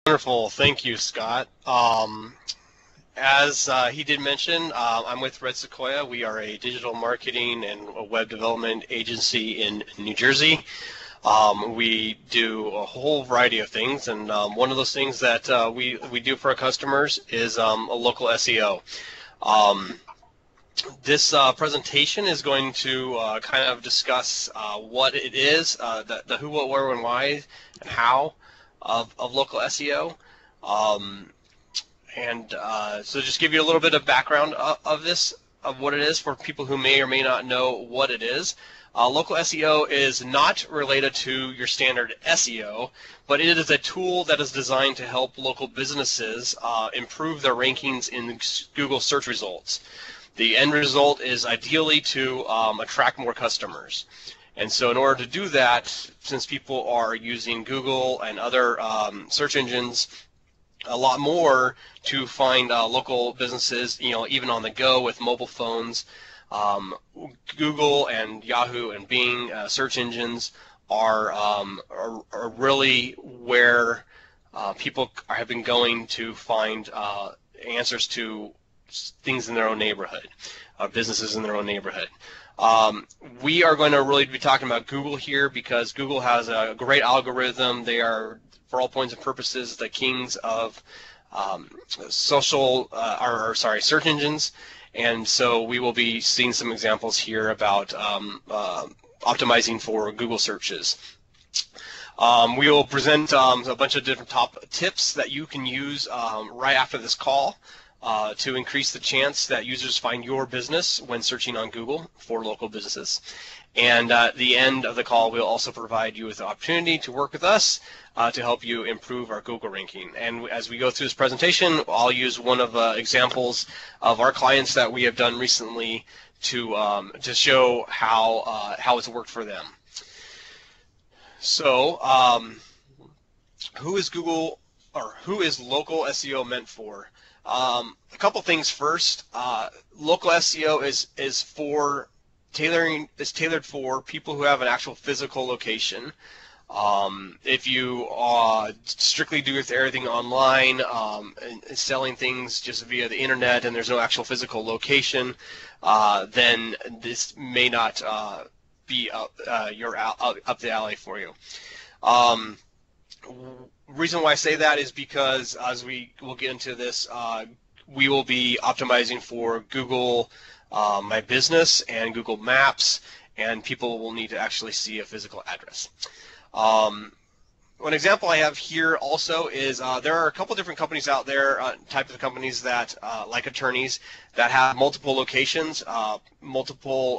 Wonderful. Thank you, Scott. As he did mention, I'm with Red Sequoia. We are a digital marketing and a web development agency in New Jersey. We do a whole variety of things, and one of those things that we do for our customers is a local SEO. This presentation is going to kind of discuss what it is, the who, what, where, when, why, and how of local SEO. So just give you a little bit of background of this, of what it is for people who may or may not know what it is. Local SEO is not related to your standard SEO, but it is a tool that is designed to help local businesses improve their rankings in Google search results. The end result is ideally to attract more customers. And so in order to do that, since people are using Google and other search engines a lot more to find local businesses, even on the go with mobile phones, Google and Yahoo and Bing search engines are really where people have been going to find answers to things in their own neighborhood, businesses in their own neighborhood. We are going to really be talking about Google here because Google has a great algorithm. They are, for all points and purposes, the kings of search engines. And so we will be seeing some examples here about optimizing for Google searches. We will present a bunch of different top tips that you can use right after this call to increase the chance that users find your business when searching on Google for local businesses. And at the end of the call, we'll also provide you with the opportunity to work with us to help you improve our Google ranking. And as we go through this presentation, I'll use one of the examples of our clients that we have done recently to show how it's worked for them. So, who is Google, or who is local SEO meant for? A couple things first. Local SEO is tailored for people who have an actual physical location. If you strictly do everything online and selling things just via the internet and there's no actual physical location, then this may not be up the alley for you. Reason why I say that is because as we will get into this, we will be optimizing for Google My Business and Google Maps, and people will need to actually see a physical address. One example I have here also is there are a couple different companies out there, types of companies that, like attorneys, that have multiple locations, multiple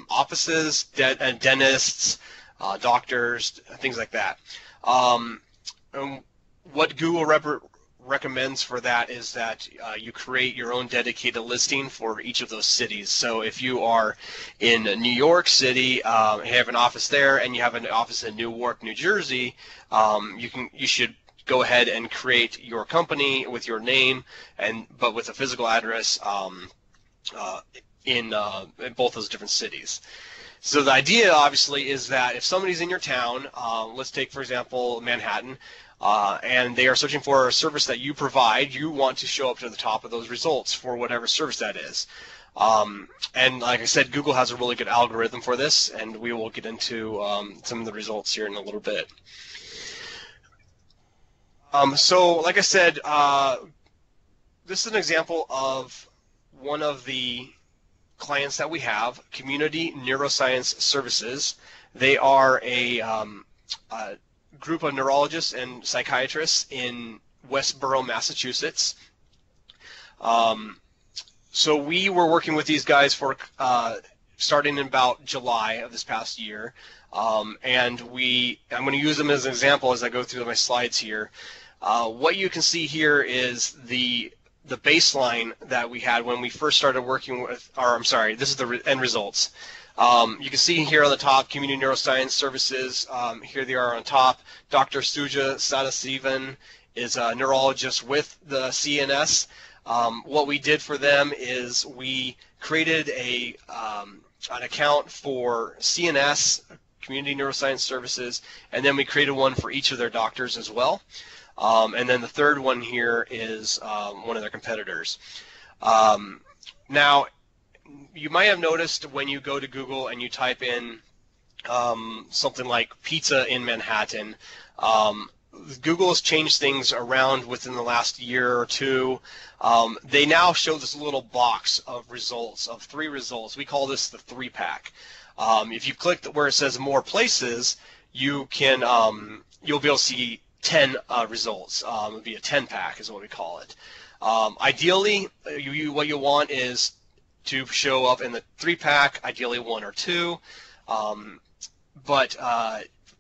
offices, dentists, doctors, things like that. What Google recommends for that is that you create your own dedicated listing for each of those cities. So if you are in New York City, you have an office there, and you have an office in Newark, New Jersey, you should go ahead and create your company with your name, but with a physical address in both those different cities. So the idea, obviously, is that if somebody's in your town, let's take, for example, Manhattan, and they are searching for a service that you provide, you want to show up to the top of those results for whatever service that is. And like I said, Google has a really good algorithm for this, and we will get into some of the results here in a little bit. So like I said, this is an example of one of the clients that we have, Community Neuroscience Services. They are a group of neurologists and psychiatrists in Westborough, Massachusetts. So we were working with these guys for starting in about July of this past year, and I'm going to use them as an example as I go through my slides here. What you can see here is the baseline that we had when we first started working with, or I'm sorry, this is the end results. You can see here on the top, Community Neuroscience Services. Here they are on top. Dr. Suja Sadasivan is a neurologist with the CNS. What we did for them is we created an account for CNS community neuroscience services, and then we created one for each of their doctors as well. And then the third one here is one of their competitors. Now, you might have noticed when you go to Google and you type in something like pizza in Manhattan, Google has changed things around within the last year or two. They now show this little box of results, of 3 results. We call this the 3-pack. If you click where it says more places, you can you'll be able to see 10 results. It would be a 10-pack is what we call it. Ideally, what you want is to show up in the 3-pack, ideally 1 or 2. But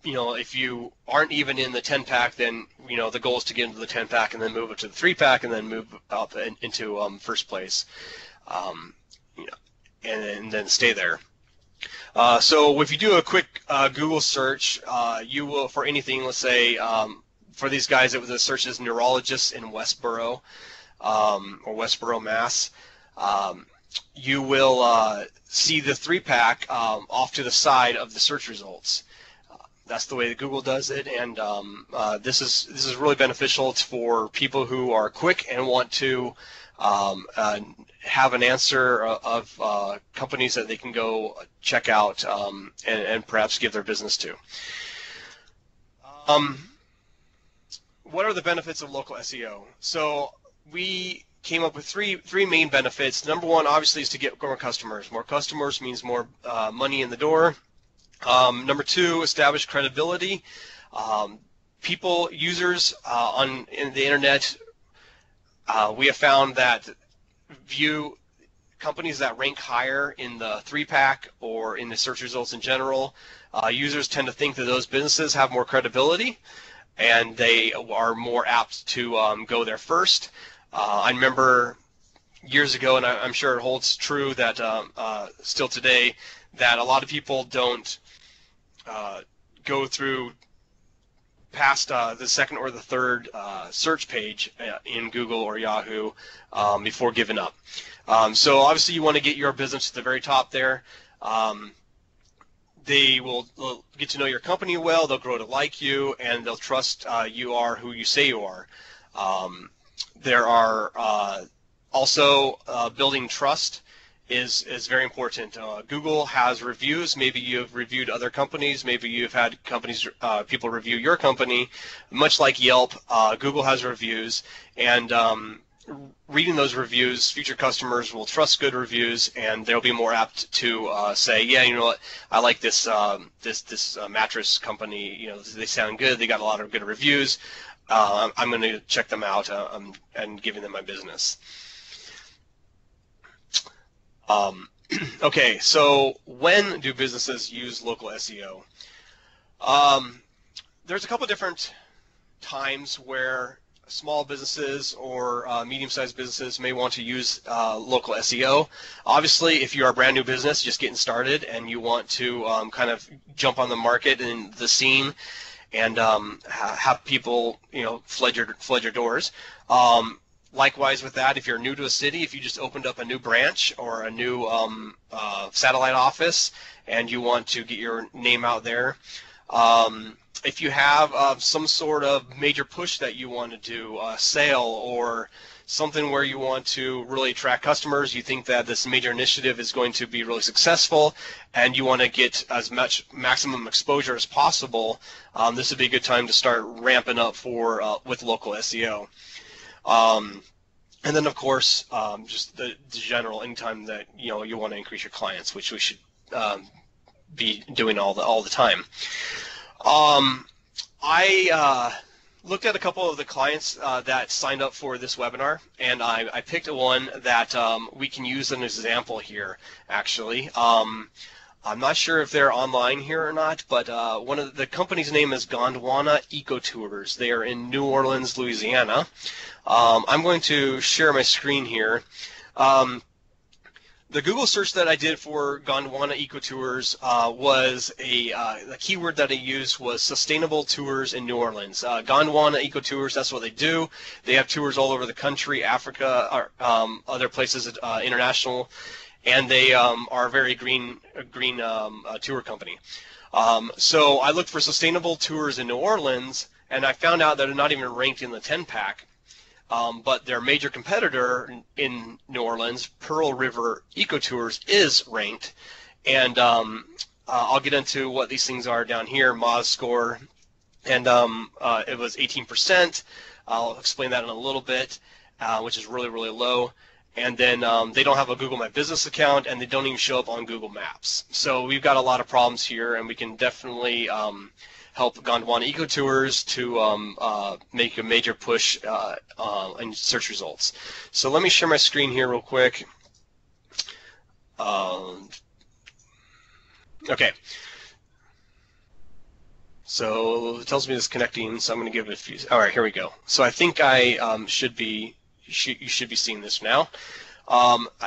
if you aren't even in the 10-pack, then the goal is to get into the 10-pack and then move up to the 3-pack and then move up into first place, and then stay there. So if you do a quick Google search, you will, for anything, let's say for these guys, the search is neurologists in Westboro or Westboro, Mass. You will see the 3-pack off to the side of the search results. That's the way that Google does it, and this is really beneficial for people who are quick and want to have an answer of companies that they can go check out and perhaps give their business to. What are the benefits of local SEO? So we came up with three main benefits. Number one, obviously, is to get more customers. More customers means more money in the door. Number two, establish credibility. Users in the internet, we have found that view companies that rank higher in the 3-pack or in the search results in general. Users tend to think that those businesses have more credibility, and they are more apt to go there first. I remember years ago, and I'm sure it holds true that still today, that a lot of people don't go through past the second or the third search page in Google or Yahoo before giving up. So obviously you want to get your business to the very top there. They will get to know your company well, they'll grow to like you, and they'll trust you are who you say you are. There are also building trust is very important. Google has reviews. Maybe you've reviewed other companies. Maybe you've had people review your company. Much like Yelp, Google has reviews, and reading those reviews, future customers will trust good reviews, and they'll be more apt to say, yeah, you know what, I like this this mattress company. They sound good. They got a lot of good reviews. I'm going to check them out and giving them my business. Okay, so when do businesses use local SEO? There's a couple different times where small businesses or medium-sized businesses may want to use local SEO. Obviously, if you're a brand new business just getting started and you want to kind of jump on the market and the scene and have people flood your doors. Likewise with that, if you're new to a city, if you just opened up a new branch or a new satellite office and you want to get your name out there, if you have some sort of major push that you want to do, a sale or something where you want to really attract customers, you think that this major initiative is going to be really successful, and you want to get as much maximum exposure as possible, this would be a good time to start ramping up with local SEO. And then, of course, just the general anytime that you want to increase your clients, which we should be doing all the time. I looked at a couple of the clients that signed up for this webinar, and I picked one that we can use as an example here, actually. I'm not sure if they're online here or not, but one of the company's name is Gondwana Ecotours. They are in New Orleans, Louisiana. I'm going to share my screen here. The Google search that I did for Gondwana Ecotours was the keyword that I used was sustainable tours in New Orleans. Gondwana Ecotours, that's what they do. They have tours all over the country, Africa, or other places, international, and they are a very green tour company. So I looked for sustainable tours in New Orleans, and I found out that they're not even ranked in the 10 pack. But their major competitor in New Orleans, Pearl River Ecotours, is ranked. And I'll get into what these things are down here. Moz score, and it was 18%. I'll explain that in a little bit, which is really, really low. And then they don't have a Google My Business account, and they don't even show up on Google Maps. So we've got a lot of problems here, and we can definitely help Gondwana Ecotours to make a major push in search results. So let me share my screen here real quick. Okay. So it tells me it's connecting, so I'm going to give it a few. All right, here we go. So I think I you should be seeing this now.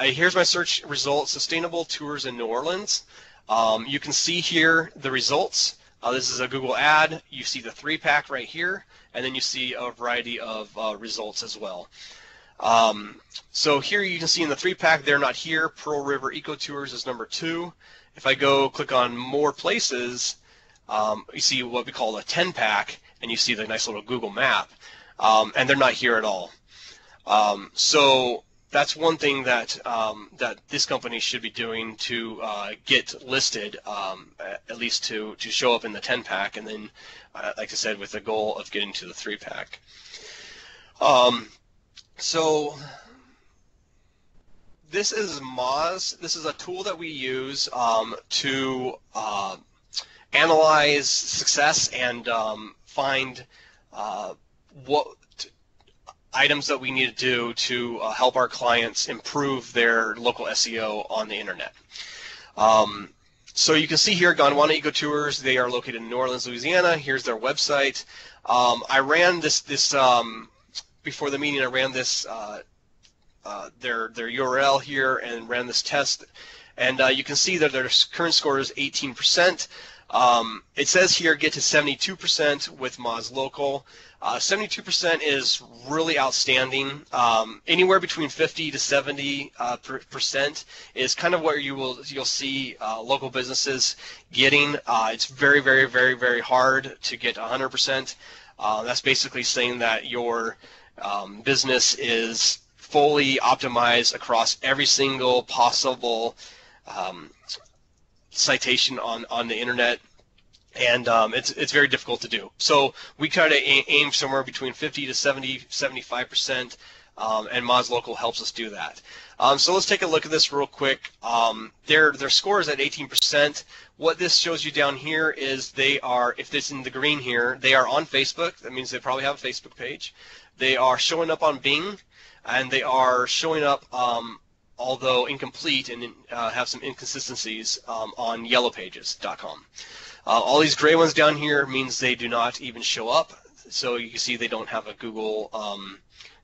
Here's my search results: sustainable tours in New Orleans. You can see here the results. This is a Google ad. You see the 3-pack right here, and then you see a variety of results as well. So here you can see in the 3-pack, they're not here. Pearl River Ecotours is number 2. If I go click on more places, you see what we call a 10-pack, and you see the nice little Google map, and they're not here at all. So that's one thing that that this company should be doing to get listed, at least to show up in the 10-pack, and then, like I said, with the goal of getting to the 3-pack. So this is Moz. This is a tool that we use to analyze success and find what items that we need to do to help our clients improve their local SEO on the internet. So you can see here, Gondwana Ecotours, they are located in New Orleans, Louisiana. Here's their website. I ran this before the meeting. I ran this their URL here and ran this test, and you can see that their current score is 18%. It says here get to 72% with Moz Local. 72% is really outstanding. Anywhere between 50 to 70% is kind of where you'll see local businesses getting. It's very, very, very, very hard to get 100%. That's basically saying that your business is fully optimized across every single possible citation on the internet, and it's very difficult to do. So we kind of aim somewhere between 50 to 75%, and Moz Local helps us do that. So let's take a look at this real quick. Their score is at 18%. What this shows you down here is they are, if it's in the green here, they are on Facebook. That means they probably have a Facebook page. They are showing up on Bing, and they are showing up, although incomplete and have some inconsistencies, on yellowpages.com. All these gray ones down here means they do not even show up. So you can see they don't have a Google.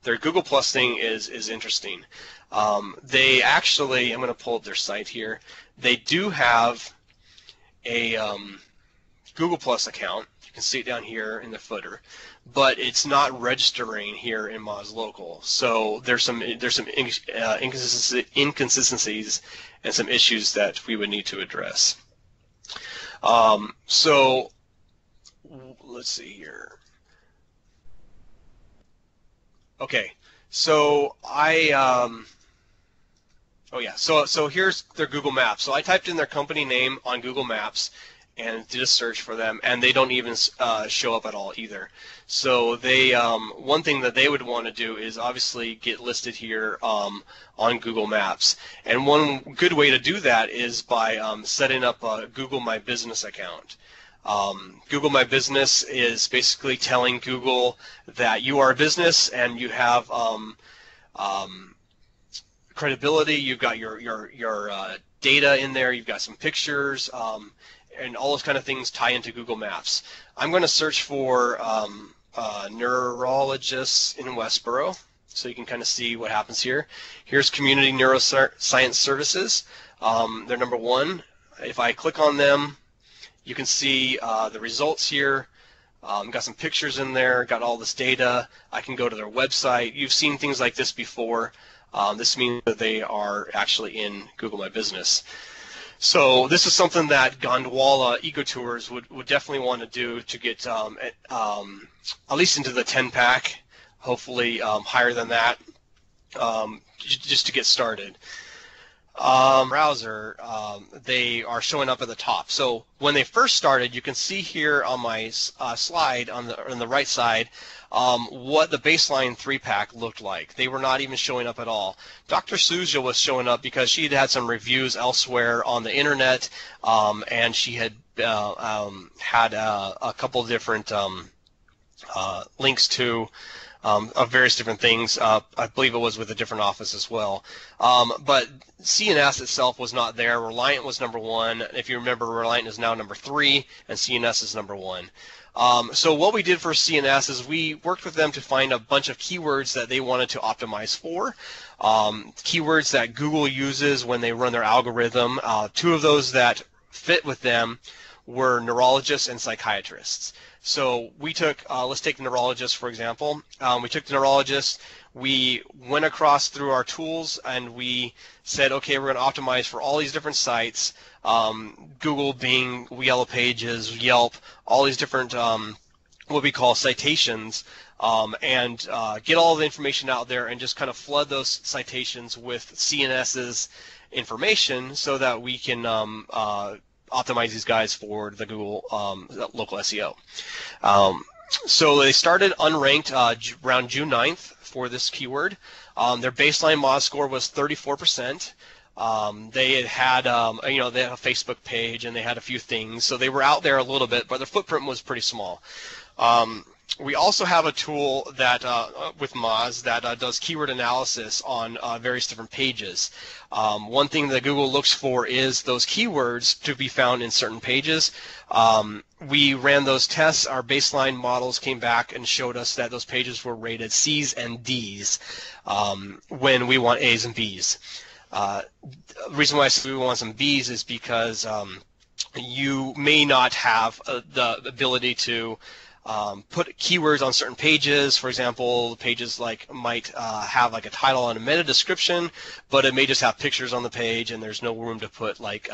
Their Google Plus thing is interesting. They actually, I'm going to pull up their site here. They do have a Google Plus account. You can see it down here in the footer, but it's not registering here in Moz Local. So there's some inconsistencies and some issues that we would need to address. So let's see here. Okay, so so here's their Google Maps. So I typed in their company name on Google Maps and did a search for them, and they don't even show up at all either. So they, one thing that they would want to do is obviously get listed here on Google Maps. And one good way to do that is by setting up a Google My Business account. Google My Business is basically telling Google that you are a business and you have credibility. You've got your data in there. You've got some pictures. And all those kind of things tie into Google Maps. I'm going to search for neurologists in Westboro, so you can kind of see what happens here. Here's Community Neuroscience Services. They're number 1. If I click on them, you can see the results here. Got some pictures in there, got all this data. I can go to their website. You've seen things like this before. This means that they are actually in Google My Business. So this is something that Gondwana ecotours would definitely want to do to get at least into the 10-pack, hopefully higher than that, just to get started. Browser, they are showing up at the top. So when they first started, you can see here on my slide on the right side what the baseline 3-pack looked like. They were not even showing up at all. Dr. Souza was showing up because she had some reviews elsewhere on the internet, and she had had a couple of different links to of various different things. I believe it was with a different office as well. But CNS itself was not there. Reliant was number 1. If you remember, Reliant is now number 3, and CNS is number 1. So what we did for CNS is we worked with them to find a bunch of keywords that they wanted to optimize for, keywords that Google uses when they run their algorithm. 2 of those that fit with them were neurologists and psychiatrists. So we took, let's take the neurologist for example. We took the neurologist, we went across through our tools, and we said, okay, we're going to optimize for all these different sites, Google, Bing, Yellow Pages, Yelp, all these different what we call citations, and get all the information out there and just kind of flood those citations with CNS's information so that we can optimize these guys for the Google local SEO. So they started unranked around June 9th for this keyword. Their baseline Moz score was 34%. They had you know, they had a Facebook page and they had a few things, so they were out there a little bit, but their footprint was pretty small. We also have a tool that with Moz that does keyword analysis on various different pages. One thing that Google looks for is those keywords to be found in certain pages. We ran those tests. Our baseline models came back and showed us that those pages were rated C's and D's when we want A's and B's. The reason why I say we want some B's is because you may not have the ability to put keywords on certain pages. For example, pages like might have like a title and a meta description, but it may just have pictures on the page, and there's no room to put like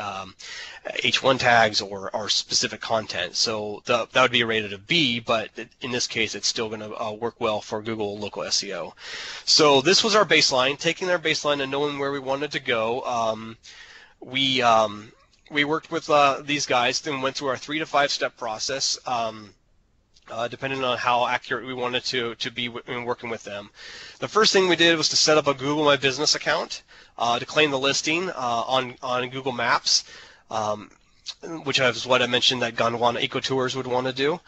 H1 tags or specific content. So that would be rated a B, but in this case, it's still going to work well for Google local SEO. So this was our baseline. Taking our baseline and knowing where we wanted to go, we worked with these guys, then went through our 3 to 5 step process. Depending on how accurate we wanted to be in working with them. The first thing we did was to set up a Google My Business account to claim the listing on Google Maps, which is what I mentioned that Gondwana ecotours would want to do.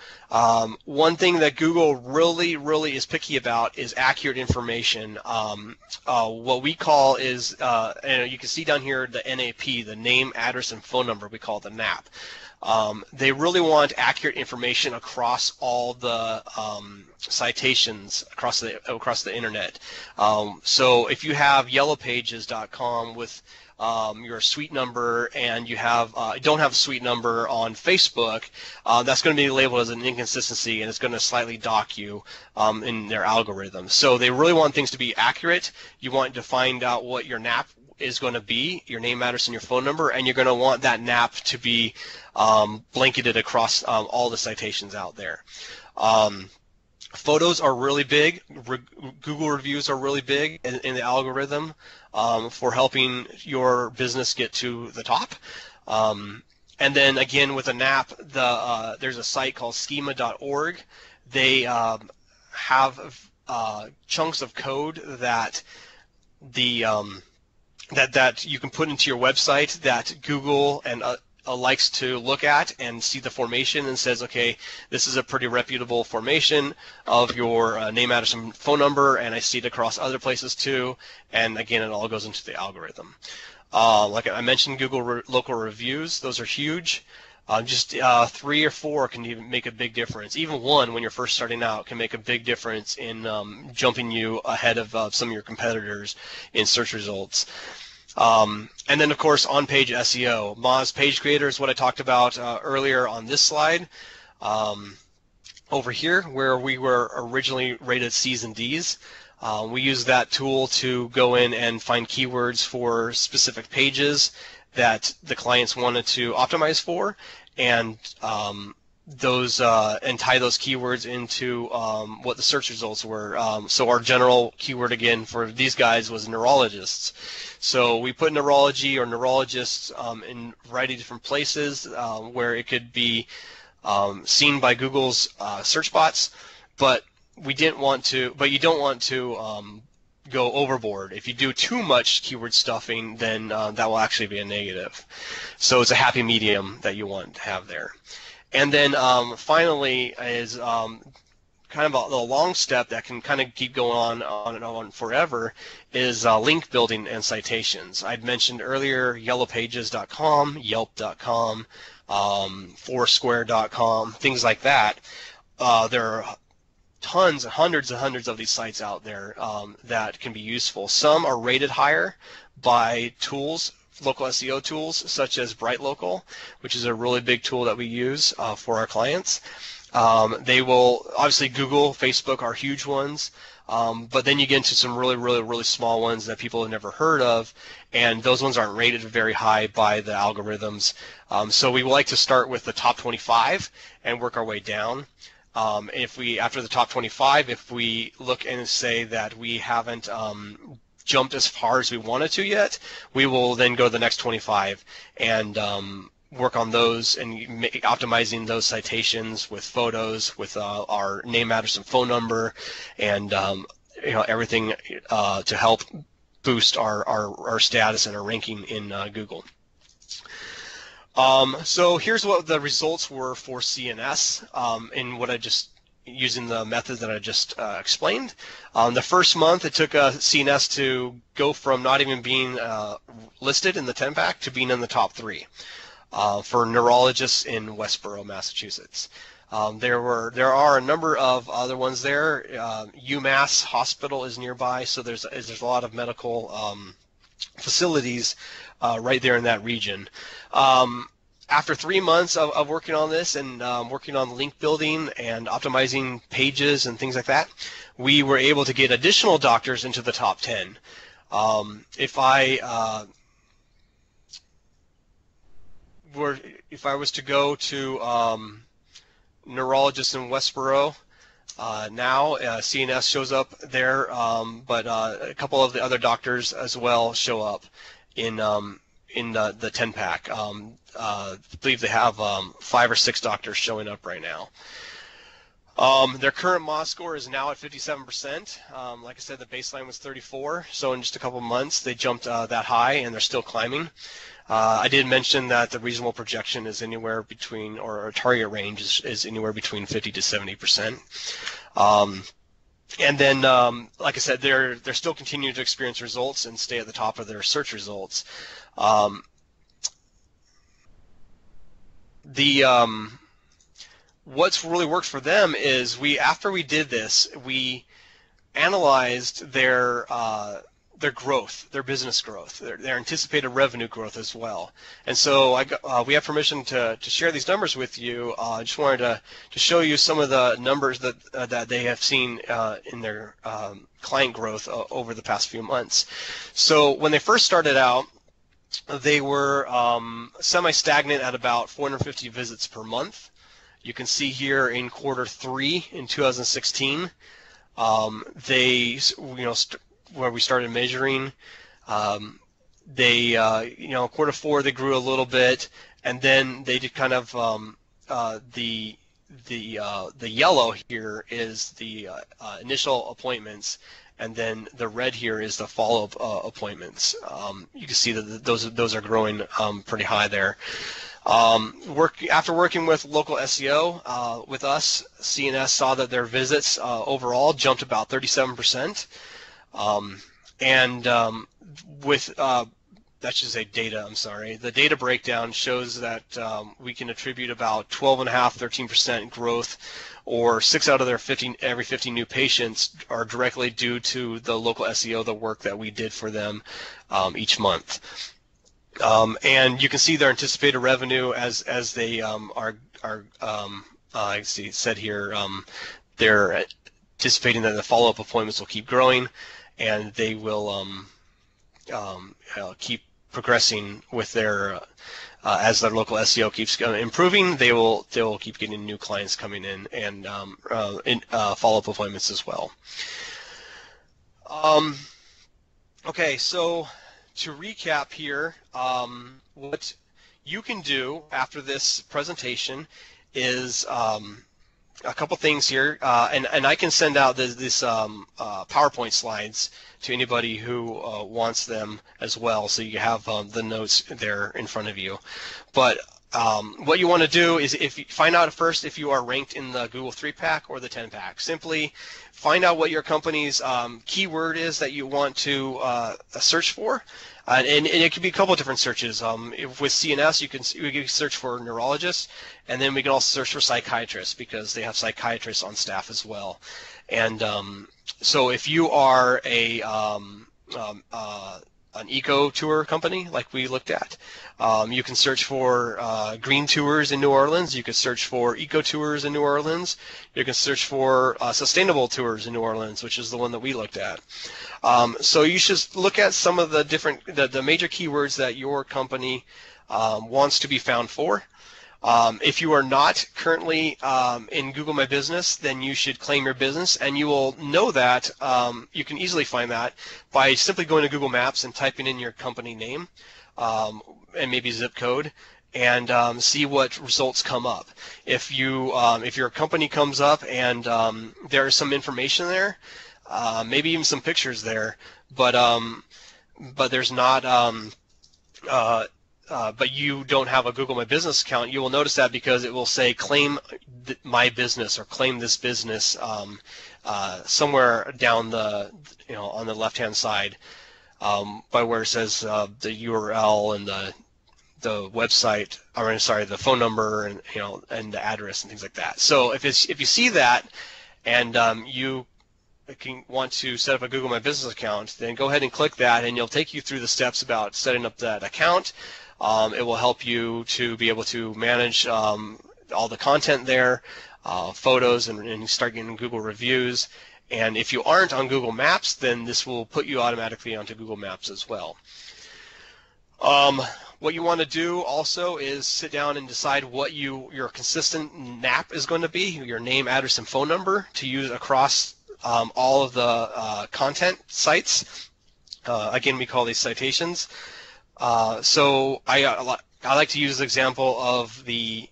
One thing that Google really is picky about is accurate information. What we call is, and you can see down here the NAP, the name, address, and phone number. We call it the NAP. They really want accurate information across all the citations across the internet. So if you have yellowpages.com with your suite number and you have don't have a suite number on Facebook, that's going to be labeled as an inconsistency, and it's going to slightly dock you in their algorithm. So they really want things to be accurate. You want to find out what your NAP is going to be, your name, address, and your phone number, and you're going to want that NAP to be blanketed across all the citations out there. Photos are really big. Google reviews are really big in the algorithm for helping your business get to the top. And then again with a NAP, there's a site called schema.org. They have chunks of code that that you can put into your website that Google and likes to look at and see the formation and says, okay, this is a pretty reputable formation of your name, address, and phone number, and I see it across other places too. And again, it all goes into the algorithm. Like I mentioned, Google local reviews, those are huge. Just 3 or 4 can even make a big difference. Even 1 when you're first starting out can make a big difference in jumping you ahead of some of your competitors in search results. And then, of course, on-page SEO. Moz Page Creator is what I talked about earlier on this slide. Over here, where we were originally rated C's and D's, we use that tool to go in and find keywords for specific pages that the clients wanted to optimize for, and and tie those keywords into what the search results were. So our general keyword again for these guys was neurologists. So we put neurology or neurologists in a variety of different places where it could be seen by Google's search bots, but we didn't want to. But you don't want to go overboard. If you do too much keyword stuffing, then that will actually be a negative. So it's a happy medium that you want to have there. And then finally is kind of the long step that can kind of keep going on and on forever is link building and citations. I'd mentioned earlier yellowpages.com, yelp.com, foursquare.com, things like that. There are tons, hundreds and hundreds of these sites out there that can be useful. Some are rated higher by tools, local SEO tools such as BrightLocal, which is a really big tool that we use for our clients. They will, obviously Google, Facebook are huge ones, but then you get into some really small ones that people have never heard of, and those ones aren't rated very high by the algorithms. So we like to start with the top 25 and work our way down. After the top 25, if we look and say that we haven't jumped as far as we wanted to yet, we will then go to the next 25 and work on those and optimizing those citations with photos, with our name, address, and phone number, and everything to help boost our status and our ranking in Google. So here's what the results were for CNS in what I just using the method that I just explained. The first month it took CNS to go from not even being listed in the 10-pack to being in the top 3 for neurologists in Westboro, Massachusetts. There are a number of other ones there. UMass Hospital is nearby, so there's a lot of medical facilities right there in that region. After 3 months of working on this and working on link building and optimizing pages and things like that, we were able to get additional doctors into the top 10. If I was to go to neurologists in Westboro, now CNS shows up there, but a couple of the other doctors as well show up in the 10-pack. I believe they have 5 or 6 doctors showing up right now. Their current MOS score is now at 57%. Like I said, the baseline was 34, so in just a couple months they jumped that high, and they're still climbing. I did mention that the reasonable projection is anywhere between, or our target range is anywhere between 50 to 70%. And then, like I said, they're still continuing to experience results and stay at the top of their search results. What's really worked for them is after we did this, we analyzed their growth, their business growth, their anticipated revenue growth as well. And so we have permission to share these numbers with you. I just wanted to show you some of the numbers that they have seen in their client growth over the past few months. So when they first started out, they were semi-stagnant at about 450 visits per month. You can see here in quarter 3 in 2016, where we started measuring, quarter 4 they grew a little bit, and then they did kind of the yellow here is the initial appointments, and then the red here is the follow-up appointments. You can see that those are growing pretty high there. After working with local SEO with us, CNS saw that their visits overall jumped about 37%, that's just a data, I'm sorry. The data breakdown shows that we can attribute about 12.5–13% growth, or 6 out of every 50 new patients are directly due to the local SEO, the work that we did for them each month. And you can see their anticipated revenue as they I see it said here, they're anticipating that the follow-up appointments will keep growing, and they will keep progressing with their as their local SEO keeps improving, they will keep getting new clients coming in and follow-up appointments as well. Okay, so to recap here, what you can do after this presentation is a couple things here, and I can send out this PowerPoint slides to anybody who wants them as well, so you have the notes there in front of you. But what you want to do is find out first if you are ranked in the Google 3-pack or the 10-pack. Simply find out what your company's keyword is that you want to search for. And it could be a couple of different searches. With CNS, you can search for neurologists, and then we can also search for psychiatrists because they have psychiatrists on staff as well. And so if you are an eco tour company like we looked at, you can search for green tours in New Orleans. You can search for eco tours in New Orleans. You can search for sustainable tours in New Orleans, which is the one that we looked at. So you should look at some of the different, the major keywords that your company wants to be found for. If you are not currently in Google My Business, then you should claim your business, and you will know that you can easily find that by simply going to Google Maps and typing in your company name and maybe zip code, and see what results come up. If your company comes up and there is some information there, maybe even some pictures there, but there's not. But you don't have a Google My Business account, you will notice that because it will say claim my business or claim this business somewhere down the on the left-hand side by where it says the URL and the website, or sorry, the phone number and and the address and things like that. So if you see that and you want to set up a Google My Business account, then go ahead and click that, and it'll take you through the steps about setting up that account. It will help you to be able to manage all the content there, photos, and start getting Google reviews. And if you aren't on Google Maps, then this will put you automatically onto Google Maps as well. What you want to do also is sit down and decide what your consistent NAP is going to be, your name, address, and phone number to use across all of the content sites. Again, we call these citations. So I like to use the example of the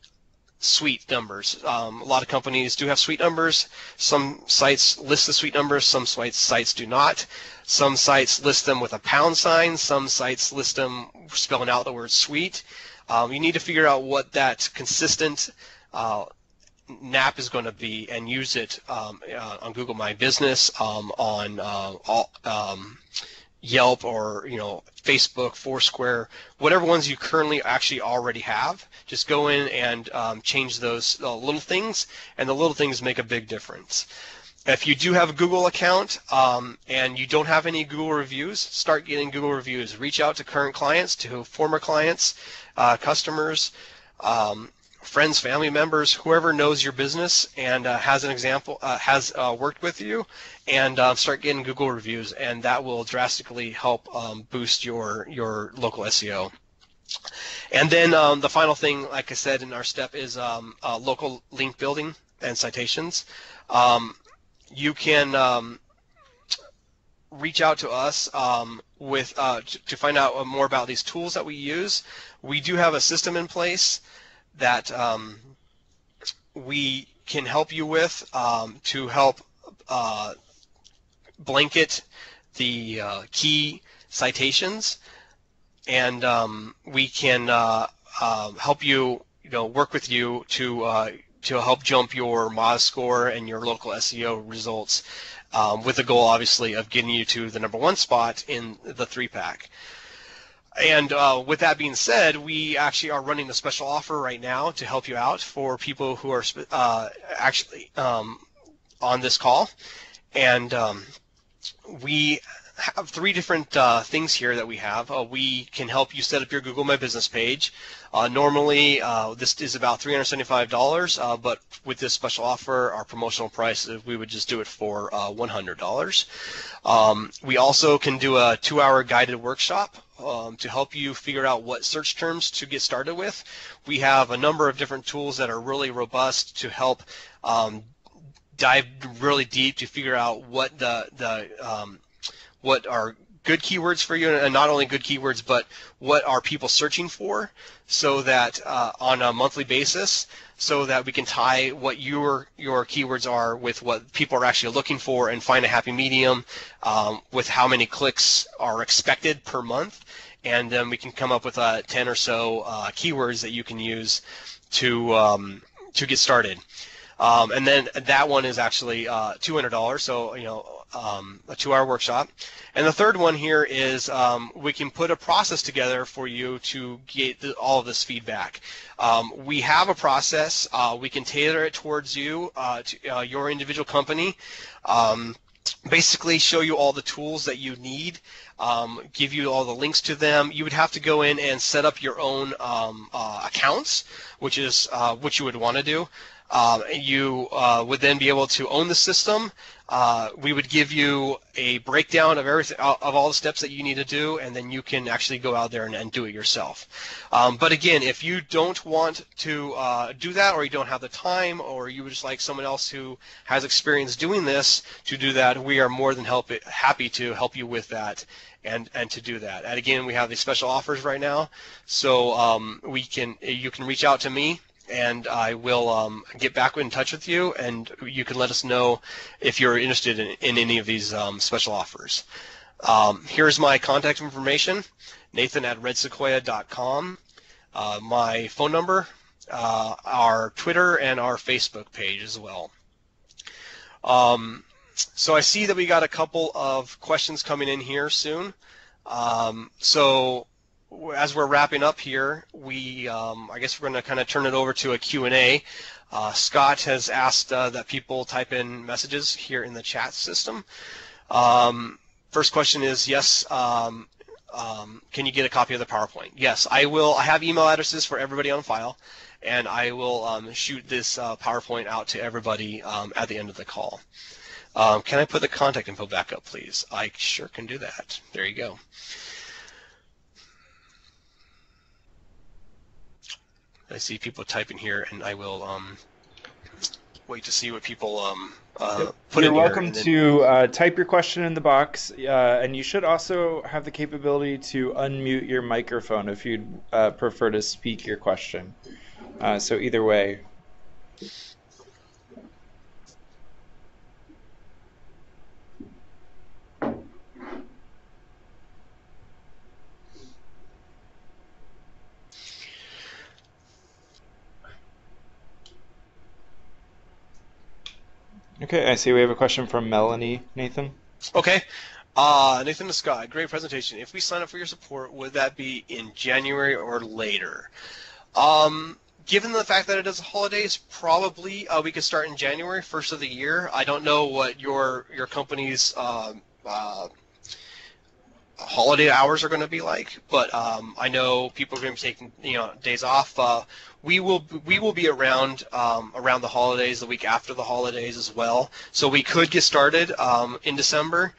suite numbers. A lot of companies do have suite numbers. Some sites list the suite numbers, some sites do not. Some sites list them with a pound sign, some sites list them spelling out the word suite. You need to figure out what that consistent NAP is going to be and use it on Google My Business, on Yelp, or Facebook, Foursquare, whatever ones you currently actually already have. Just go in and change those little things, and the little things make a big difference. If you do have a Google account and you don't have any Google reviews, start getting Google reviews. Reach out to current clients, to former clients, customers, friends, family members, whoever knows your business and has worked with you, and start getting Google reviews, and that will drastically help boost your local SEO. And then the final thing, like I said in our step, is local link building and citations. You can reach out to us to find out more about these tools that we use. We do have a system in place that we can help you with to help blanket the key citations, and we can help you, work with you to help jump your Moz score and your local SEO results, with the goal, obviously, of getting you to the #1 spot in the 3-pack. And with that being said, we actually are running a special offer right now to help you out for people who are actually on this call. And we have 3 different things here that we have. We can help you set up your Google My Business page. Normally, this is about $375, but with this special offer, our promotional price, we would just do it for $100. We also can do a 2-hour guided workshop to help you figure out what search terms to get started with. We have a number of different tools that are really robust to help dive really deep to figure out what what are good keywords for you, and not only good keywords, but what are people searching for, so that on a monthly basis, so that we can tie what your keywords are with what people are actually looking for, and find a happy medium with how many clicks are expected per month, and then we can come up with 10 or so keywords that you can use to get started. And then that one is actually $200, so a 2-hour workshop. And the third one here is we can put a process together for you to get all of this feedback. We have a process. We can tailor it towards you, to your individual company. Basically show you all the tools that you need, give you all the links to them. You would have to go in and set up your own accounts, which is what you would want to do. You would then be able to own the system. We would give you a breakdown of everything, of all the steps that you need to do, and then you can actually go out there and do it yourself. But again, if you don't want to do that, or you don't have the time, or you would just like someone else who has experience doing this to do that, we are more than happy to help you with that and to do that. And again, we have these special offers right now, so you can reach out to me, and I will get back in touch with you, and you can let us know if you're interested in any of these special offers. Here's my contact information, nathan@redsequoia.com, my phone number, our Twitter, and our Facebook page as well. So I see that we got a couple of questions coming in here soon. So as we're wrapping up here, I guess we're going to kind of turn it over to a Q&A. Scott has asked that people type in messages here in the chat system. First question is, yes, can you get a copy of the PowerPoint? Yes, I will. I have email addresses for everybody on file, and I will shoot this PowerPoint out to everybody at the end of the call. Can I put the contact info back up, please? I sure can do that. There you go. I see people typing here, and I will wait to see what people put in here. You're welcome to type your question in the box, and you should also have the capability to unmute your microphone if you'd prefer to speak your question. So either way. Okay, I see we have a question from Melanie, Nathan. Okay. Nathan and Scott, great presentation. If we sign up for your support, would that be in January or later? Given the fact that it is a holidays, probably we could start in January, first of the year. I don't know what your company's holiday hours are going to be like, but I know people are going to be taking days off. We will be around around the holidays, the week after the holidays as well. So we could get started in December.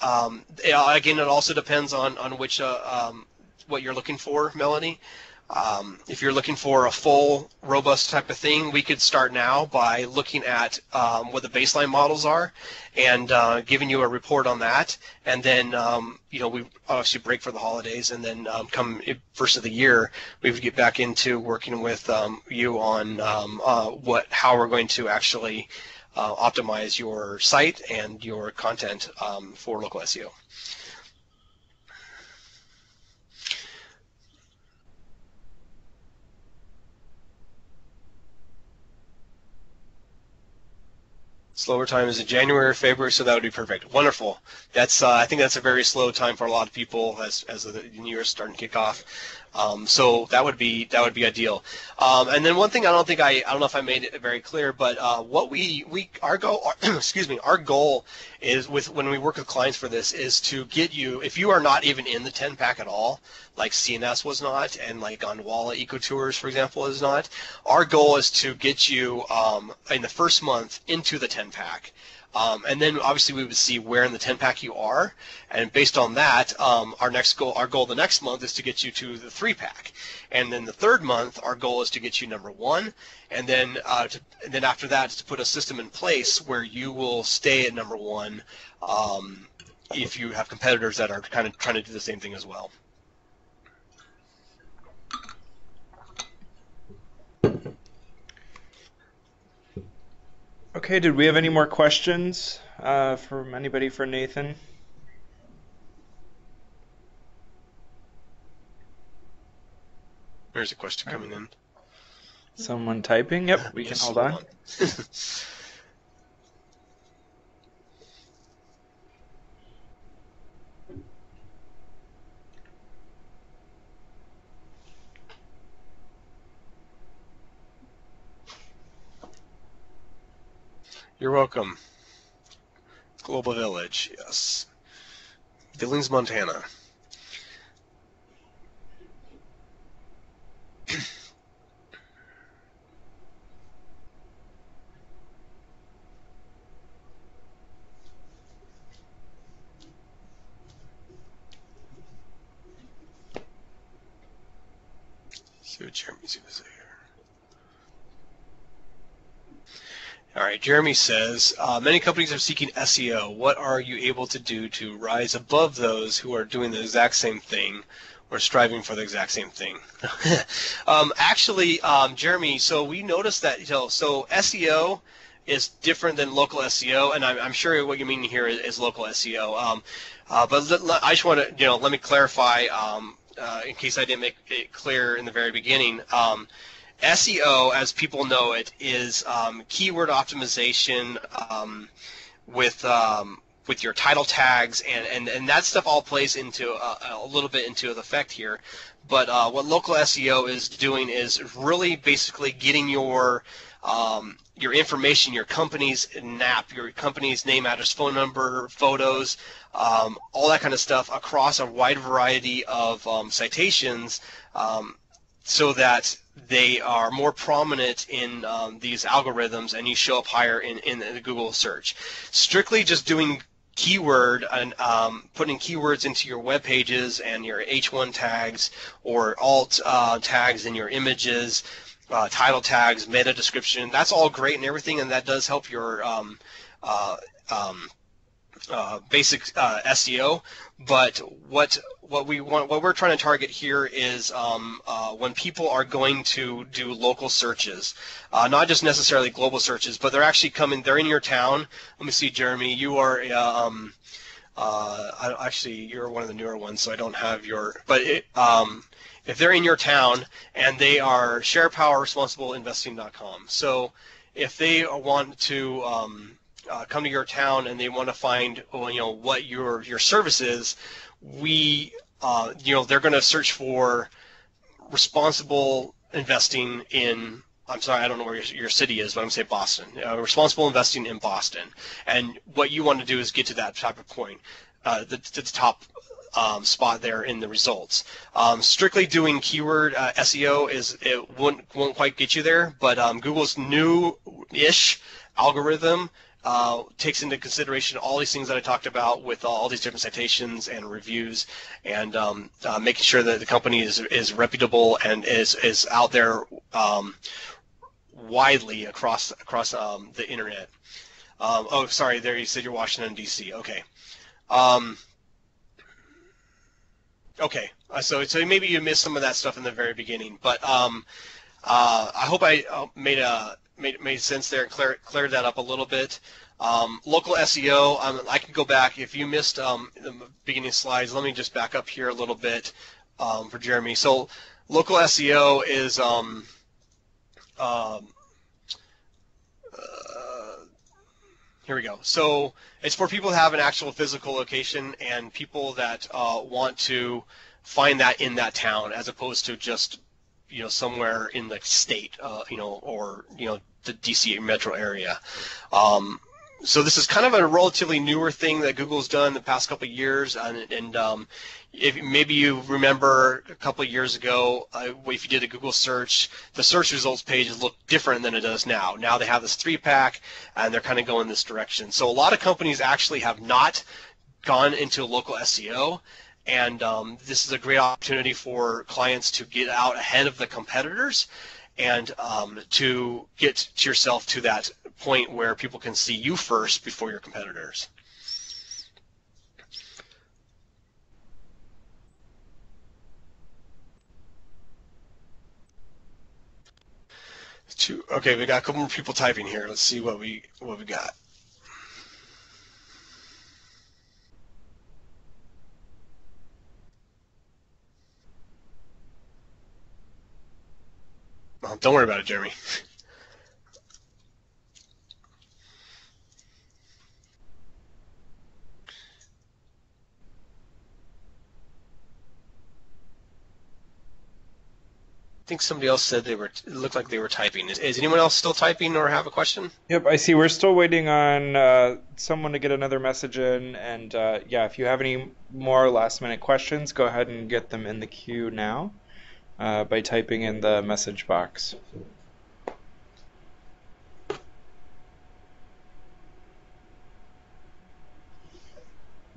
Again, it also depends on which what you're looking for, Melanie. If you're looking for a full, robust type of thing, we could start now by looking at what the baseline models are and giving you a report on that. And then, we obviously break for the holidays, and then come first of the year, we would get back into working with you on how we're going to actually optimize your site and your content for local SEO. Slower time is in January or February, so that would be perfect. Wonderful. That's I think that's a very slow time for a lot of people as the new year is starting to kick off. So that would be ideal. And then one thing I don't know if I made it very clear, but what our goal our goal is when we work with clients for this is to get you, if you are not even in the 10 pack at all, like CNS was not, and like Gondwalla EcoTours, for example, is not, our goal is to get you in the first month into the 10 10-pack. And then obviously we would see where in the 10-pack you are, and based on that, our goal the next month is to get you to the 3-pack, and then the third month our goal is to get you number 1, and then after that to put a system in place where you will stay at number 1 if you have competitors that are kind of trying to do the same thing as well. Okay, did we have any more questions from anybody for Nathan? There's a question coming in. Someone typing? Yep, we can hold on. You're welcome. Global Village, yes. Billings, Montana. See what Jeremy's going to say here. All right, Jeremy says, many companies are seeking SEO. What are you able to do to rise above those who are doing the exact same thing or striving for the exact same thing? Actually, Jeremy, so we noticed that, so SEO is different than local SEO, and I'm sure what you mean here is local SEO. But I just want to, let me clarify in case I didn't make it clear in the very beginning. SEO, as people know it, is keyword optimization with your title tags, and that stuff all plays into a little bit into the effect here. But what local SEO is doing is really basically getting your information, your company's NAP, your company's name, address, phone number, photos, all that kind of stuff across a wide variety of citations, so that they are more prominent in these algorithms and you show up higher in the Google search. Strictly just doing keyword and putting keywords into your web pages and your H1 tags or alt tags in your images, title tags, meta description, that's all great and everything, and that does help your basic SEO. But what we're trying to target here is when people are going to do local searches, not just necessarily global searches, but they're actually coming. They're in your town. Let me see, Jeremy. You are actually you're one of the newer ones, so I don't have your. But if they're in your town and they are sharepowerresponsibleInvesting.com, so if they want to come to your town and they want to find what your service is, they're going to search for responsible investing in, I'm sorry, I don't know where your city is, but I'm going to say Boston. Responsible investing in Boston. And what you want to do is get to that type of point, the top spot there in the results. Strictly doing keyword SEO won't quite get you there, but Google's new-ish algorithm takes into consideration all these things that I talked about with all these different citations and reviews, and making sure that the company is reputable and is out there widely across the internet. Oh, sorry, there you said you're Washington, D.C. Okay. Okay, so maybe you missed some of that stuff in the very beginning, but I hope I made sense there and cleared that up a little bit. Local SEO, I can go back. If you missed the beginning slides, let me just back up here a little bit for Jeremy. So local SEO is here we go. So it's for people who have an actual physical location and people that want to find that in that town, as opposed to just somewhere in the state, or the DC metro area. So this is kind of a relatively newer thing that Google's done the past couple of years, and if maybe you remember a couple of years ago, if you did a Google search, the search results pages look different than it does now. Now they have this 3-pack, and they're kind of going this direction. So a lot of companies actually have not gone into local SEO, and this is a great opportunity for clients to get out ahead of the competitors and to get yourself to that point where people can see you first before your competitors. Okay, we got a couple more people typing here. Let's see what we got. Oh, don't worry about it, Jeremy. I think somebody else said it looked like they were typing. Is anyone else still typing or have a question? Yep, I see. We're still waiting on someone to get another message in, and yeah, if you have any more last-minute questions, go ahead and get them in the queue now by typing in the message box.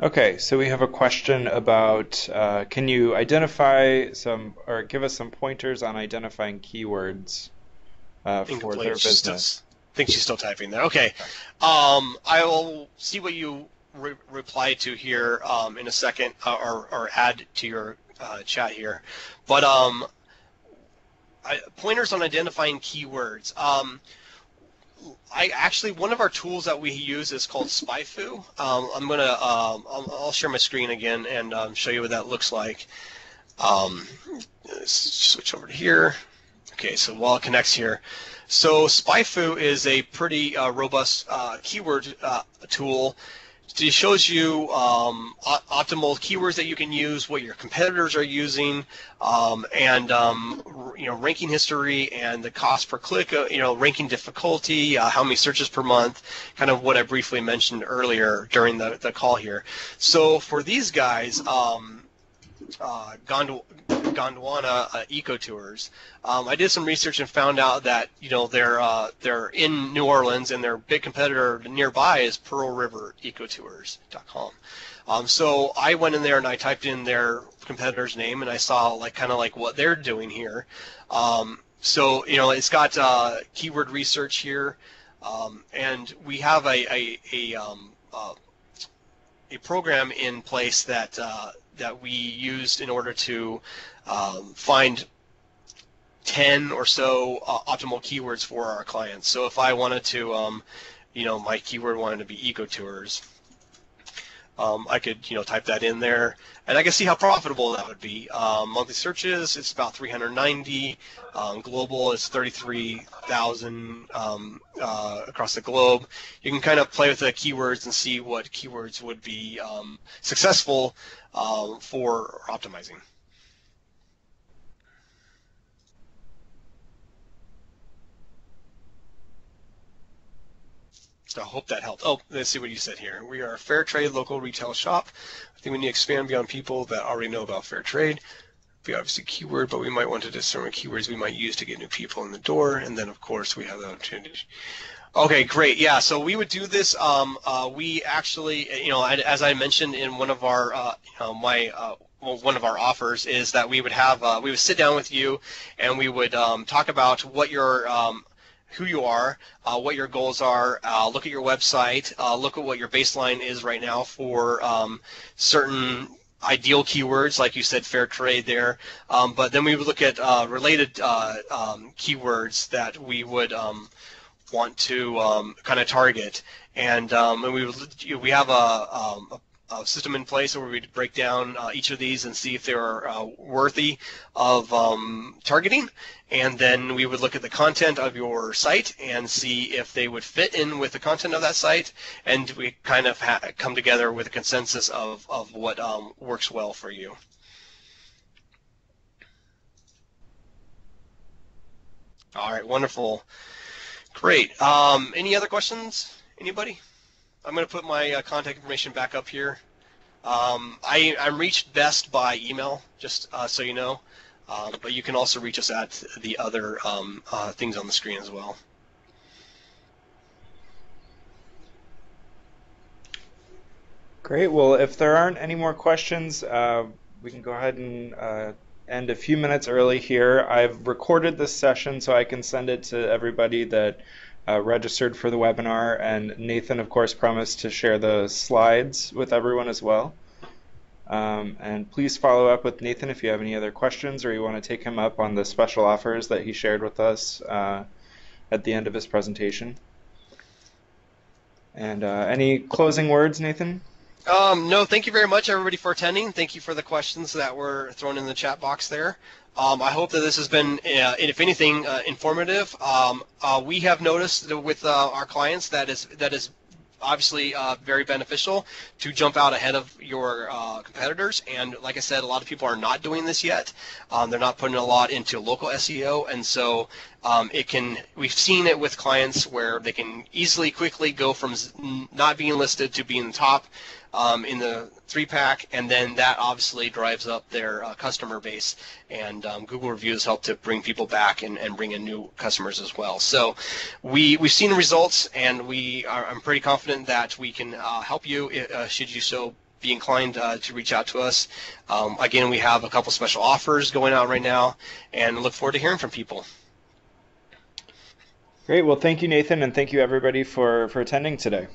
Okay, so we have a question about can you identify some or give us some pointers on identifying keywords for their business? I think she's still typing there. Okay. I will see what you reply to here in a second or add to your chat here. But pointers on identifying keywords. One of our tools that we use is called SpyFu. I'll share my screen again and show you what that looks like. Let's switch over to here. Okay, so while it connects here, so SpyFu is a pretty robust keyword tool. It shows you optimal keywords that you can use, what your competitors are using, and ranking history and the cost per click, ranking difficulty, how many searches per month, kind of what I briefly mentioned earlier during the call here. So for these guys, Gondwana Eco Tours. I did some research and found out that they're in New Orleans, and their big competitor nearby is PearlRiverEcoTours.com. So I went in there and I typed in their competitor's name, and I saw kind of what they're doing here. So it's got keyword research here, and we have a program in place that we used in order to find 10 or so optimal keywords for our clients. So if I wanted to, my keyword wanted to be ecotours, I could, type that in there, and I can see how profitable that would be. Monthly searches, it's about 390. Global is 33,000 across the globe. You can kind of play with the keywords and see what keywords would be successful for optimizing. So I hope that helped. Oh, let's see what you said here. We are a fair trade local retail shop. I think we need to expand beyond people that already know about fair trade. We obviously keyword, but we might want to determine keywords we might use to get new people in the door. And then, of course, we have the opportunity. Okay, great. Yeah, so we would do this. We actually, as I mentioned in one of our, one of our offers is that we would sit down with you, and we would talk about what your who you are, what your goals are, look at your website, look at what your baseline is right now for certain ideal keywords, like you said, fair trade there. But then we would look at related keywords that we would want to kind of target, and we have a system in place where we break down each of these and see if they're worthy of targeting, and then we would look at the content of your site and see if they would fit in with the content of that site, and we kind of come together with a consensus of what works well for you. All right, wonderful. Great. Any other questions? Anybody? I'm going to put my contact information back up here. I'm reached best by email, just so you know, but you can also reach us at the other things on the screen as well. Great. Well, if there aren't any more questions, we can go ahead and end a few minutes early here. I've recorded this session so I can send it to everybody that registered for the webinar, and Nathan, of course, promised to share the slides with everyone as well. And please follow up with Nathan if you have any other questions or you want to take him up on the special offers that he shared with us at the end of his presentation. And any closing words, Nathan? No, thank you very much, everybody, for attending. Thank you for the questions that were thrown in the chat box there. I hope that this has been, if anything, informative. We have noticed that with our clients that is obviously very beneficial to jump out ahead of your competitors. And like I said, a lot of people are not doing this yet. They're not putting a lot into local SEO, and so we've seen it with clients where they can easily, quickly go from not being listed to being top in the 3-pack, and then that obviously drives up their customer base, and Google reviews help to bring people back and bring in new customers as well. So we've seen the results, and I'm pretty confident that we can help you should you so be inclined to reach out to us. Again, we have a couple special offers going out right now, and look forward to hearing from people. Great. Well, thank you, Nathan, and thank you, everybody, for attending today.